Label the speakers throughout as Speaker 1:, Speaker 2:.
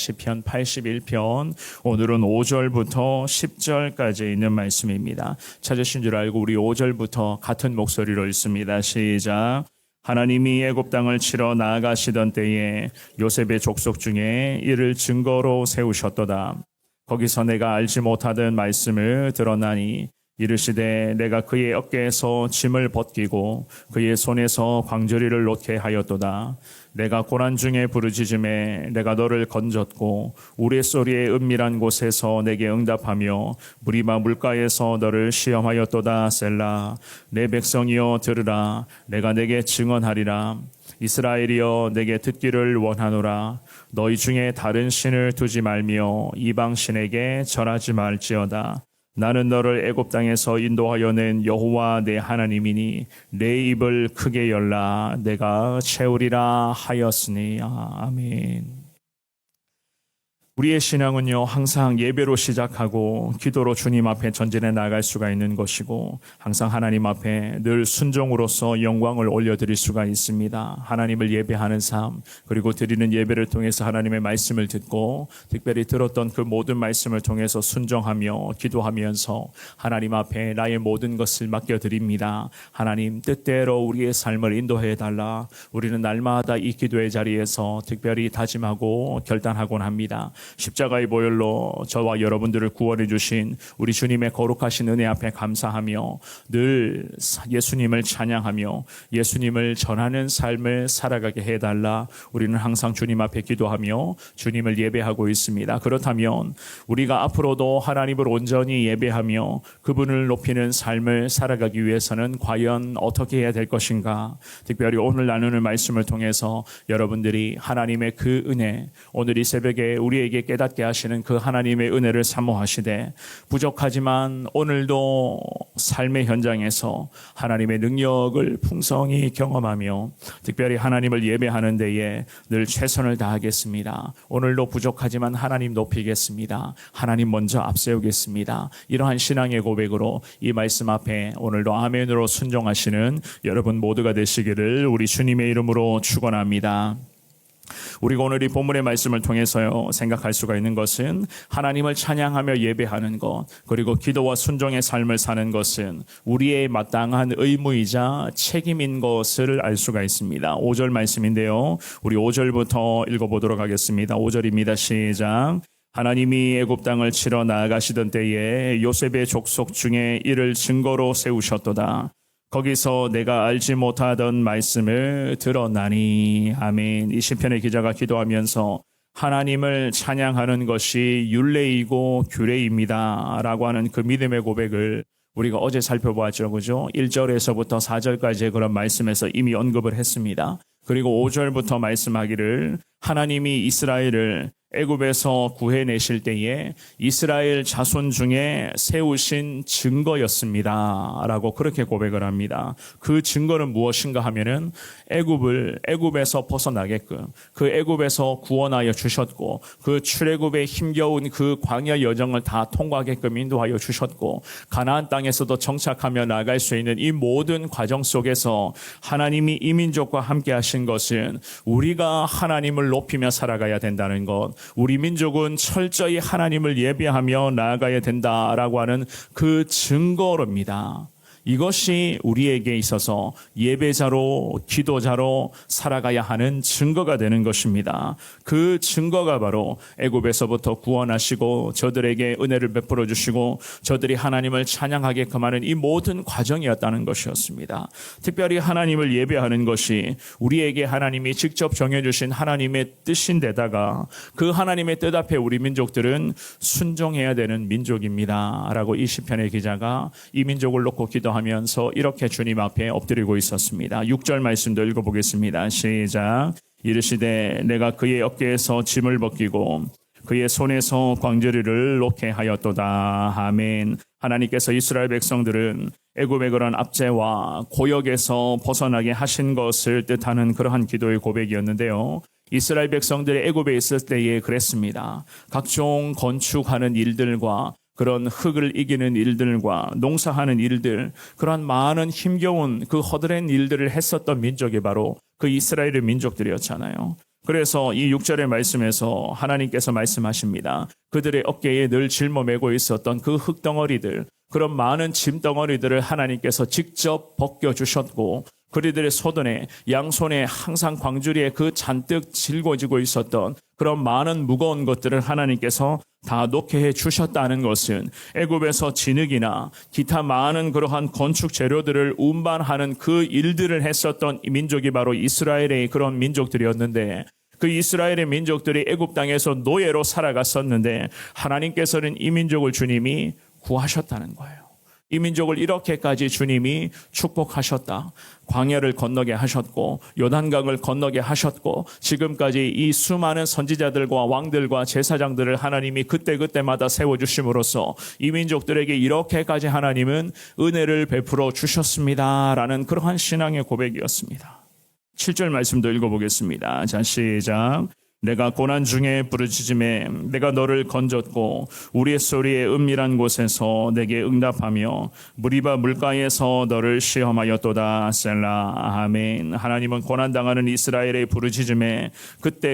Speaker 1: 시편 81편 오늘은 5절부터 10절까지 있는 말씀입니다. 찾으신 줄 알고 우리 5절부터 같은 목소리로 읽습니다. 시작. 하나님이 애굽 땅을 치러 나아가시던 때에 요셉의 족속 중에 이를 증거로 세우셨도다. 거기서 내가 알지 못하던 말씀을 들었나니 이르시되 내가 그의 어깨에서 짐을 벗기고 그의 손에서 광저리를 놓게 하였도다. 내가 고난 중에 부르짖음에 내가 너를 건졌고 우레소리의 은밀한 곳에서 내게 응답하며 무리바 물가에서 너를 시험하였도다. 셀라. 내 백성이여 들으라. 내가 내게 증언하리라. 이스라엘이여 내게 듣기를 원하노라. 너희 중에 다른 신을 두지 말며 이방 신에게 절하지 말지어다. 나는 너를 애굽 땅에서 인도하여 낸 여호와 내 하나님이니 내 입을 크게 열라. 내가 채우리라 하였으니. 아멘. 우리의 신앙은요, 항상 예배로 시작하고 기도로 주님 앞에 전진해 나갈 수가 있는 것이고 항상 하나님 앞에 늘 순종으로서 영광을 올려드릴 수가 있습니다. 하나님을 예배하는 삶, 그리고 드리는 예배를 통해서 하나님의 말씀을 듣고 특별히 들었던 그 모든 말씀을 통해서 순종하며 기도하면서 하나님 앞에 나의 모든 것을 맡겨드립니다. 하나님 뜻대로 우리의 삶을 인도해 달라. 우리는 날마다 이 기도의 자리에서 특별히 다짐하고 결단하곤 합니다. 십자가의 보혈로 저와 여러분들을 구원해 주신 우리 주님의 거룩하신 은혜 앞에 감사하며 늘 예수님을 찬양하며 예수님을 전하는 삶을 살아가게 해달라. 우리는 항상 주님 앞에 기도하며 주님을 예배하고 있습니다. 그렇다면 우리가 앞으로도 하나님을 온전히 예배하며 그분을 높이는 삶을 살아가기 위해서는 과연 어떻게 해야 될 것인가? 특별히 오늘 나누는 말씀을 통해서 여러분들이 하나님의 그 은혜, 오늘 이 새벽에 우리에게 깨닫게 하시는 그 하나님의 은혜를 사모하시되 부족하지만 오늘도 삶의 현장에서 하나님의 능력을 풍성히 경험하며 특별히 하나님을 예배하는 데에 늘 최선을 다하겠습니다. 오늘도 부족하지만 하나님 높이겠습니다. 하나님 먼저 앞세우겠습니다. 이러한 신앙의 고백으로 이 말씀 앞에 오늘도 아멘으로 순종하시는 여러분 모두가 되시기를 우리 주님의 이름으로 축원합니다. 우리가 오늘 이 본문의 말씀을 통해서요 생각할 수가 있는 것은 하나님을 찬양하며 예배하는 것, 그리고 기도와 순종의 삶을 사는 것은 우리의 마땅한 의무이자 책임인 것을 알 수가 있습니다. 5절 말씀인데요, 우리 5절부터 읽어보도록 하겠습니다. 5절입니다. 시작. 하나님이 애굽 땅을 치러 나아가시던 때에 요셉의 족속 중에 이를 증거로 세우셨도다. 거기서 내가 알지 못하던 말씀을 들었나니. 아멘. 이 시편의 기자가 기도하면서 하나님을 찬양하는 것이 율례이고 규례입니다 라고 하는 그 믿음의 고백을 우리가 어제 살펴보았죠. 그죠? 1절에서부터 4절까지의 그런 말씀에서 이미 언급을 했습니다. 그리고 5절부터 말씀하기를 하나님이 이스라엘을 애굽에서 구해내실 때에 이스라엘 자손 중에 세우신 증거였습니다 라고 그렇게 고백을 합니다. 그 증거는 무엇인가 하면은 애굽에서 벗어나게끔 그 애굽에서 구원하여 주셨고 그 출애굽의 힘겨운 그 광야 여정을 다 통과하게끔 인도하여 주셨고 가나안 땅에서도 정착하며 나갈 수 있는 이 모든 과정 속에서 하나님이 이 민족과 함께 하신 것은 우리가 하나님을 높이며 살아가야 된다는 것, 우리 민족은 철저히 하나님을 예배하며 나아가야 된다라고 하는 그 증거입니다. 이것이 우리에게 있어서 예배자로 기도자로 살아가야 하는 증거가 되는 것입니다. 그 증거가 바로 애굽에서부터 구원하시고 저들에게 은혜를 베풀어 주시고 저들이 하나님을 찬양하게끔 하는 이 모든 과정이었다는 것이었습니다. 특별히 하나님을 예배하는 것이 우리에게 하나님이 직접 정해주신 하나님의 뜻인데다가 그 하나님의 뜻 앞에 우리 민족들은 순종해야 되는 민족입니다 라고 이 시편의 기자가 이 민족을 놓고 기도하면서 이렇게 주님 앞에 엎드리고 있었습니다. 6절 말씀도 읽어보겠습니다. 시작. 이르시되 내가 그의 어깨에서 짐을 벗기고 그의 손에서 광저리를 놓게 하였도다. 아멘. 하나님께서 이스라엘 백성들은 애굽의 그런 압제와 고역에서 벗어나게 하신 것을 뜻하는 그러한 기도의 고백이었는데요. 이스라엘 백성들이 애굽에 있을 때에 그랬습니다. 각종 건축하는 일들과 그런 흙을 이기는 일들과 농사하는 일들, 그런 많은 힘겨운 그 허드렛 일들을 했었던 민족이 바로 그 이스라엘의 민족들이었잖아요. 그래서 이 6절의 말씀에서 하나님께서 말씀하십니다. 그들의 어깨에 늘 짊어매고 있었던 그 흙덩어리들, 그런 많은 짐덩어리들을 하나님께서 직접 벗겨주셨고, 그들의 손에, 양손에 항상 광주리에 그 잔뜩 짊어지고 있었던 그런 많은 무거운 것들을 하나님께서 다 놓게 해 주셨다는 것은 애굽에서 진흙이나 기타 많은 그러한 건축 재료들을 운반하는 그 일들을 했었던 이 민족이 바로 이스라엘의 그런 민족들이었는데, 그 이스라엘의 민족들이 애굽 땅에서 노예로 살아갔었는데 하나님께서는 이 민족을 주님이 구하셨다는 거예요. 이 민족을 이렇게까지 주님이 축복하셨다. 광야를 건너게 하셨고 요단강을 건너게 하셨고 지금까지 이 수많은 선지자들과 왕들과 제사장들을 하나님이 그때그때마다 세워주심으로써 이 민족들에게 이렇게까지 하나님은 은혜를 베풀어 주셨습니다라는 그러한 신앙의 고백이었습니다. 7절 말씀도 읽어보겠습니다. 자, 시작. 내가 고난 중에 부르짖음에 내가 너를 건졌고 우리의 소리에 은밀한 곳에서 내게 응답하며 무리바 물가에서 너를 시험하였도다. 셀라. 아멘. 하나님은 고난당하는 이스라엘의 부르짖음에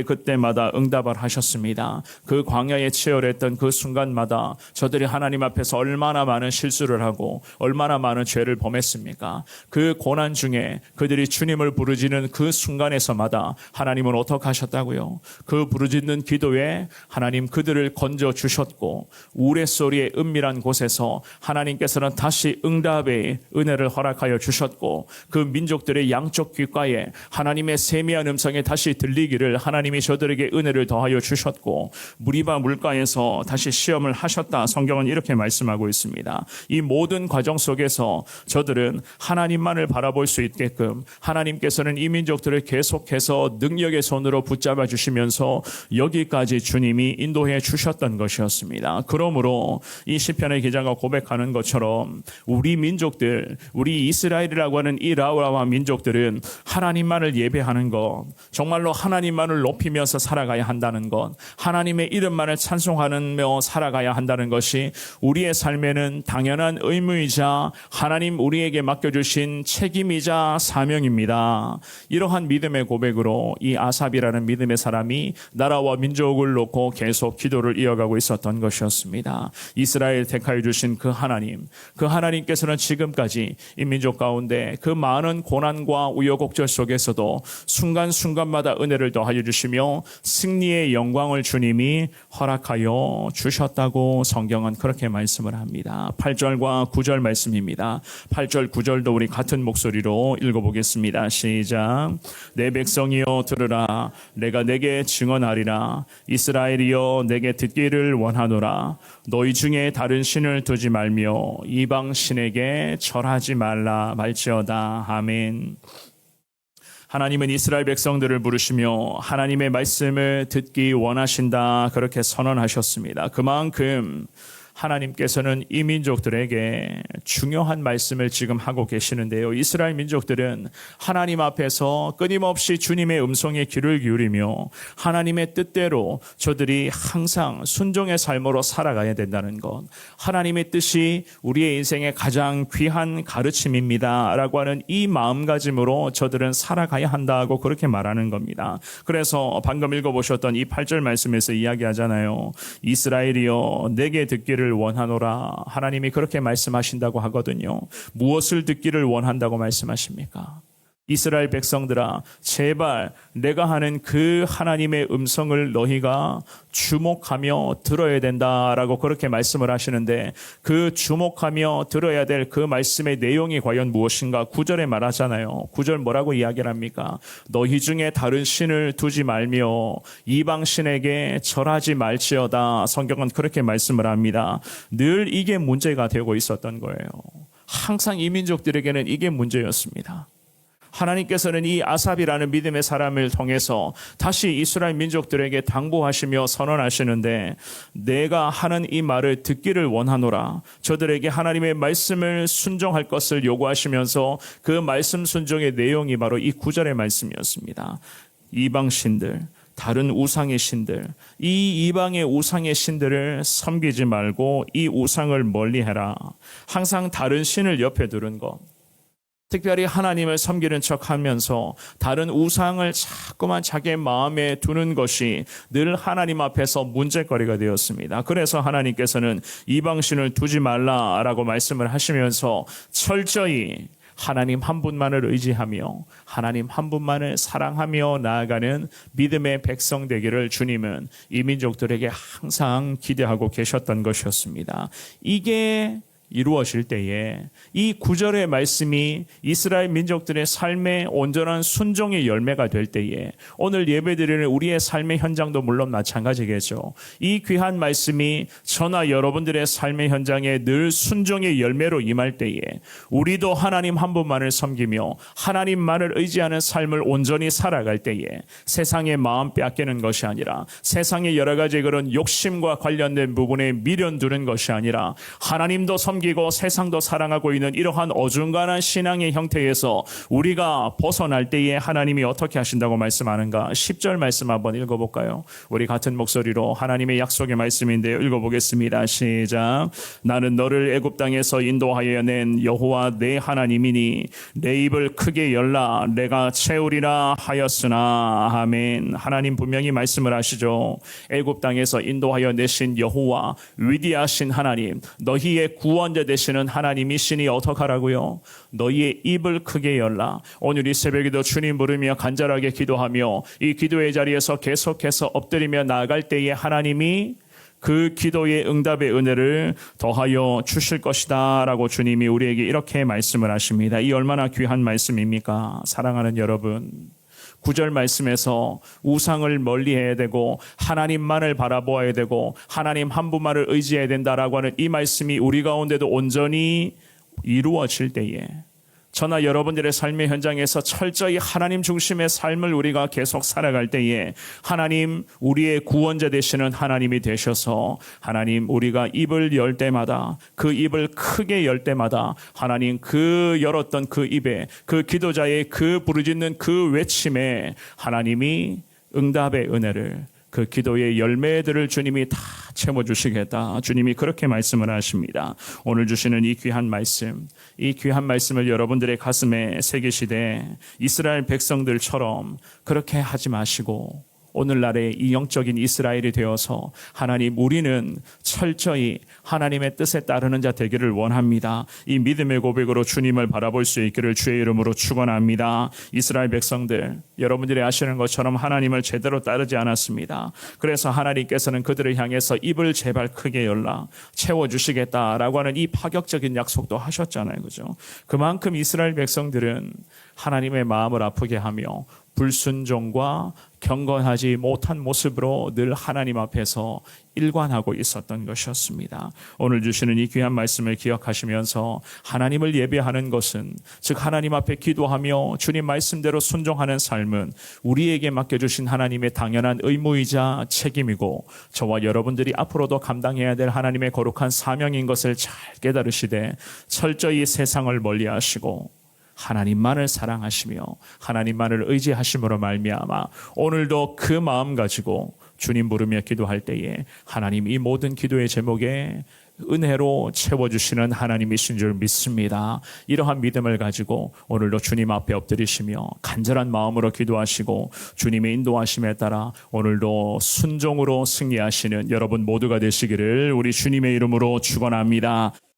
Speaker 1: 그때마다 응답을 하셨습니다. 그 광야에 치열했던 그 순간마다 저들이 하나님 앞에서 얼마나 많은 실수를 하고 얼마나 많은 죄를 범했습니까? 그 고난 중에 그들이 주님을 부르짖는 그 순간에서마다 하나님은 어떻게 하셨다고요? 그 부르짖는 기도에 하나님 그들을 건져 주셨고 우레소리의 은밀한 곳에서 하나님께서는 다시 응답의 은혜를 허락하여 주셨고 그 민족들의 양쪽 귓가에 하나님의 세미한 음성에 다시 들리기를 하나님이 저들에게 은혜를 더하여 주셨고 무리바 물가에서 다시 시험을 하셨다. 성경은 이렇게 말씀하고 있습니다. 이 모든 과정 속에서 저들은 하나님만을 바라볼 수 있게끔 하나님께서는 이 민족들을 계속해서 능력의 손으로 붙잡아 주시면서 여기까지 주님이 인도해 주셨던 것이었습니다. 그러므로 이 시편의 기자가 고백하는 것처럼 우리 민족들, 우리 이스라엘이라고 하는 이 라우라와 민족들은 하나님만을 예배하는 것, 정말로 하나님만을 높이면서 살아가야 한다는 것, 하나님의 이름만을 찬송하며 살아가야 한다는 것이 우리의 삶에는 당연한 의무이자 하나님 우리에게 맡겨주신 책임이자 사명입니다. 이러한 믿음의 고백으로 이 아삽이라는 믿음의 사람이 나라와 민족을 놓고 계속 기도를 이어가고 있었던 것이었습니다. 이스라엘 택하여 주신 그 하나님께서는 지금까지 이 민족 가운데 그 많은 고난과 우여곡절 속에서도 순간순간마다 은혜를 더하여 주시며 승리의 영광을 주님이 허락하여 주셨다고 성경은 그렇게 말씀을 합니다. 8절과 9절 말씀입니다. 8절 9절도 우리 같은 목소리로 읽어보겠습니다. 시작. 내 백성이여 들으라. 내가 내게 증언하리라. 이스라엘이여 내게 듣기를 원하노라. 너희 중에 다른 신을 두지 말며 이방 신에게 절하지 말라 말지어다. 아멘. 하나님은 이스라엘 백성들을 부르시며 하나님의 말씀을 듣기 원하신다. 그렇게 선언하셨습니다. 그만큼 하나님께서는 이 민족들에게 중요한 말씀을 지금 하고 계시는데요. 이스라엘 민족들은 하나님 앞에서 끊임없이 주님의 음성에 귀를 기울이며 하나님의 뜻대로 저들이 항상 순종의 삶으로 살아가야 된다는 것, 하나님의 뜻이 우리의 인생의 가장 귀한 가르침입니다 라고 하는 이 마음가짐으로 저들은 살아가야 한다고 그렇게 말하는 겁니다. 그래서 방금 읽어보셨던 이 8절 말씀에서 이야기하잖아요. 이스라엘이여 내게 듣기를 원하노라. 하나님이 그렇게 말씀하신다고 하거든요. 무엇을 듣기를 원한다고 말씀하십니까? 이스라엘 백성들아, 제발 내가 하는 그 하나님의 음성을 너희가 주목하며 들어야 된다라고 그렇게 말씀을 하시는데, 그 주목하며 들어야 될 그 말씀의 내용이 과연 무엇인가? 9절에 말하잖아요. 9절 뭐라고 이야기를 합니까? 너희 중에 다른 신을 두지 말며 이방 신에게 절하지 말지어다. 성경은 그렇게 말씀을 합니다. 늘 이게 문제가 되고 있었던 거예요. 항상 이 민족들에게는 이게 문제였습니다. 하나님께서는 이 아삽이라는 믿음의 사람을 통해서 다시 이스라엘 민족들에게 당부하시며 선언하시는데, 내가 하는 이 말을 듣기를 원하노라. 저들에게 하나님의 말씀을 순종할 것을 요구하시면서 그 말씀 순종의 내용이 바로 이 9절의 말씀이었습니다. 이방 신들, 다른 우상의 신들, 이 이방의 우상의 신들을 섬기지 말고 이 우상을 멀리해라. 항상 다른 신을 옆에 두는 것, 특별히 하나님을 섬기는 척하면서 다른 우상을 자꾸만 자기의 마음에 두는 것이 늘 하나님 앞에서 문제거리가 되었습니다. 그래서 하나님께서는 이방신을 두지 말라라고 말씀을 하시면서 철저히 하나님 한 분만을 의지하며 하나님 한 분만을 사랑하며 나아가는 믿음의 백성 되기를 주님은 이 민족들에게 항상 기대하고 계셨던 것이었습니다. 이게 이루어질 때에 이 구절의 말씀이 이스라엘 민족들의 삶의 온전한 순종의 열매가 될 때에 오늘 예배드리는 우리의 삶의 현장도 물론 마찬가지겠죠. 이 귀한 말씀이 저나 여러분들의 삶의 현장에 늘 순종의 열매로 임할 때에 우리도 하나님 한 분만을 섬기며 하나님만을 의지하는 삶을 온전히 살아갈 때에 세상의 마음 빼앗기는 것이 아니라 세상의 여러 가지 그런 욕심과 관련된 부분에 미련두는 것이 아니라 하나님도 섬기고 세상도 사랑하고 있는 이러한 어중간한 신앙의 형태에서 우리가 벗어날 때에 하나님이 어떻게 하신다고 말씀하는가? 10절 말씀 한번 읽어볼까요? 우리 같은 목소리로 하나님의 약속의 말씀인데요. 읽어보겠습니다. 시작. 나는 너를 애굽 땅에서 인도하여 낸 여호와 내 하나님이니 내 입을 크게 열라 내가 채우리라 하였으나. 아멘. 하나님 분명히 말씀을 하시죠. 애굽 땅에서 인도하여 내신 여호와 위대하신 하나님, 너희의 구원 구원자 되시는 하나님이시니 어떡하라고요? 너희의 입을 크게 열라. 오늘 이 새벽에도 주님 부르며 간절하게 기도하며 이 기도의 자리에서 계속해서 엎드리며 나아갈 때에 하나님이 그 기도의 응답의 은혜를 더하여 주실 것이다 라고 주님이 우리에게 이렇게 말씀을 하십니다. 이 얼마나 귀한 말씀입니까? 사랑하는 여러분, 9절 말씀에서 우상을 멀리해야 되고 하나님만을 바라보아야 되고 하나님 한 분만을 의지해야 된다라고 하는 이 말씀이 우리 가운데도 온전히 이루어질 때에 저나 여러분들의 삶의 현장에서 철저히 하나님 중심의 삶을 우리가 계속 살아갈 때에 하나님, 우리의 구원자 되시는 하나님이 되셔서 하나님, 우리가 입을 열 때마다 그 입을 크게 열 때마다 하나님 그 열었던 그 입에 그 기도자의 그 부르짖는 그 외침에 하나님이 응답의 은혜를 그 기도의 열매들을 주님이 다 채워주시겠다. 주님이 그렇게 말씀을 하십니다. 오늘 주시는 이 귀한 말씀, 이 귀한 말씀을 여러분들의 가슴에 새기시되 이스라엘 백성들처럼 그렇게 하지 마시고 오늘날의 이 영적인 이스라엘이 되어서 하나님, 우리는 철저히 하나님의 뜻에 따르는 자 되기를 원합니다. 이 믿음의 고백으로 주님을 바라볼 수 있기를 주의 이름으로 축원합니다. 이스라엘 백성들, 여러분들이 아시는 것처럼 하나님을 제대로 따르지 않았습니다. 그래서 하나님께서는 그들을 향해서 입을 제발 크게 열라 채워주시겠다라고 하는 이 파격적인 약속도 하셨잖아요. 그죠? 그만큼 이스라엘 백성들은 하나님의 마음을 아프게 하며 불순종과 경건하지 못한 모습으로 늘 하나님 앞에서 일관하고 있었던 것이었습니다. 오늘 주시는 이 귀한 말씀을 기억하시면서 하나님을 예배하는 것은, 즉 하나님 앞에 기도하며 주님 말씀대로 순종하는 삶은 우리에게 맡겨주신 하나님의 당연한 의무이자 책임이고 저와 여러분들이 앞으로도 감당해야 될 하나님의 거룩한 사명인 것을 잘 깨달으시되 철저히 세상을 멀리하시고 하나님만을 사랑하시며 하나님만을 의지하심으로 말미암아 오늘도 그 마음 가지고 주님 부르며 기도할 때에 하나님 이 모든 기도의 제목에 은혜로 채워주시는 하나님이신 줄 믿습니다. 이러한 믿음을 가지고 오늘도 주님 앞에 엎드리시며 간절한 마음으로 기도하시고 주님의 인도하심에 따라 오늘도 순종으로 승리하시는 여러분 모두가 되시기를 우리 주님의 이름으로 축원합니다.